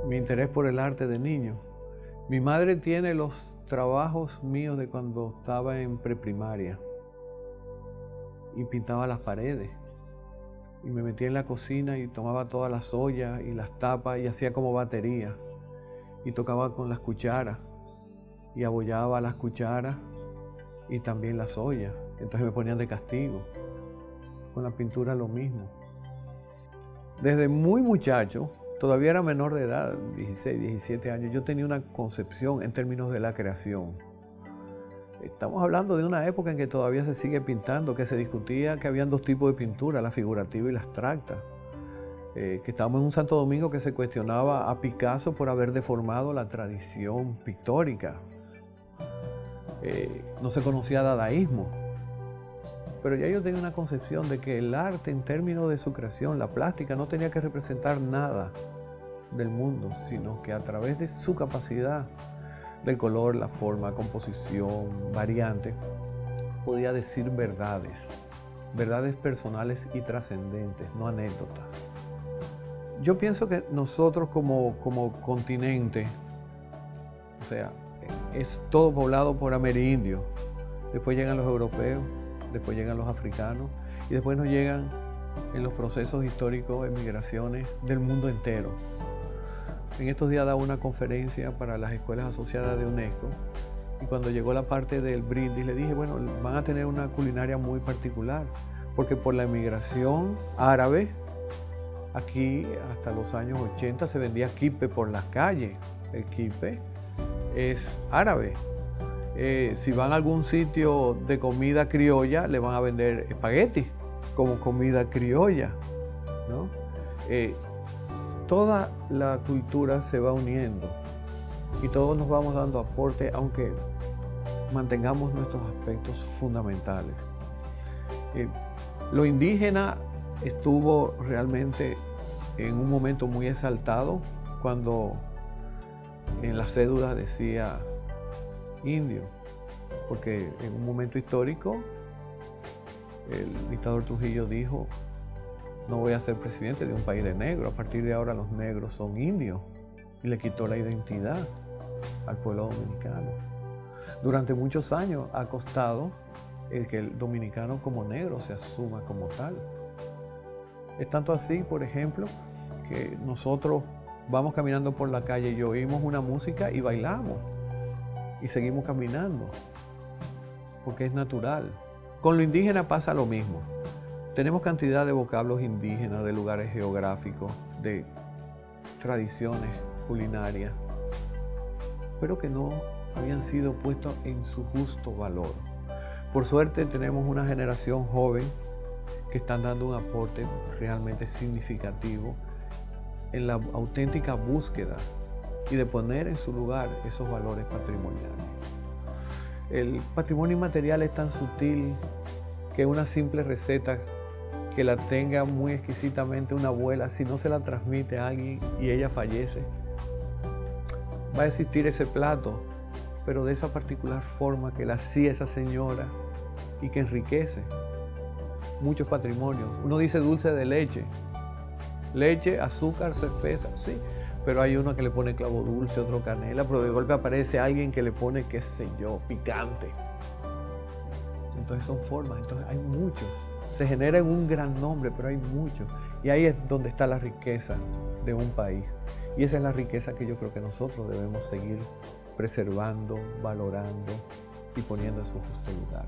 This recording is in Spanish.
Mi interés por el arte de niño. Mi madre tiene los trabajos míos de cuando estaba en preprimaria y pintaba las paredes. Y me metía en la cocina y tomaba todas las ollas y las tapas y hacía como batería. Y tocaba con las cucharas y abollaba las cucharas y también las ollas. Entonces me ponían de castigo. Con la pintura lo mismo. Desde muy muchacho, todavía era menor de edad, 16, 17 años, yo tenía una concepción en términos de la creación. Estamos hablando de una época en que todavía se sigue pintando, que se discutía que habían dos tipos de pintura, la figurativa y la abstracta. Que estábamos en un Santo Domingo que se cuestionaba a Picasso por haber deformado la tradición pictórica. No se conocía dadaísmo. Pero ya yo tenía una concepción de que el arte en términos de su creación, la plástica, no tenía que representar nada del mundo, sino que a través de su capacidad del color, la forma, composición, variante, podía decir verdades, verdades personales y trascendentes, no anécdotas. Yo pienso que nosotros como continente, o sea, es todo poblado por amerindios, después llegan los europeos, después llegan los africanos y después nos llegan en los procesos históricos de migraciones del mundo entero. En estos días daba una conferencia para las escuelas asociadas de UNESCO y cuando llegó la parte del brindis le dije, bueno, van a tener una culinaria muy particular porque por la emigración árabe, aquí hasta los años 80 se vendía quipe por las calles. El quipe es árabe. Si van a algún sitio de comida criolla, le van a vender espaguetis como comida criolla, ¿no? Toda la cultura se va uniendo y todos nos vamos dando aporte, aunque mantengamos nuestros aspectos fundamentales. Lo indígena estuvo realmente en un momento muy exaltado cuando en la cédula decía indio, porque en un momento histórico el dictador Trujillo dijo, no voy a ser presidente de un país de negros, a partir de ahora los negros son indios, y le quitó la identidad al pueblo dominicano. Durante muchos años ha costado el que el dominicano como negro se asuma como tal. Es tanto así, por ejemplo, que nosotros vamos caminando por la calle y oímos una música y bailamos. Y seguimos caminando, porque es natural. Con lo indígena pasa lo mismo. Tenemos cantidad de vocablos indígenas, de lugares geográficos, de tradiciones culinarias, pero que no habían sido puestos en su justo valor. Por suerte tenemos una generación joven que están dando un aporte realmente significativo en la auténtica búsqueda y de poner en su lugar esos valores patrimoniales. El patrimonio inmaterial es tan sutil que una simple receta que la tenga muy exquisitamente una abuela, si no se la transmite a alguien y ella fallece, va a existir ese plato, pero de esa particular forma que la hacía esa señora y que enriquece muchos patrimonios. Uno dice dulce de leche, leche, azúcar, cerveza, sí, pero hay uno que le pone clavo dulce, otro canela, pero de golpe aparece alguien que le pone, qué sé yo, picante. Entonces son formas, entonces hay muchos. Se genera en un gran nombre, pero hay muchos. Y ahí es donde está la riqueza de un país. Y esa es la riqueza que yo creo que nosotros debemos seguir preservando, valorando y poniendo en su justo lugar.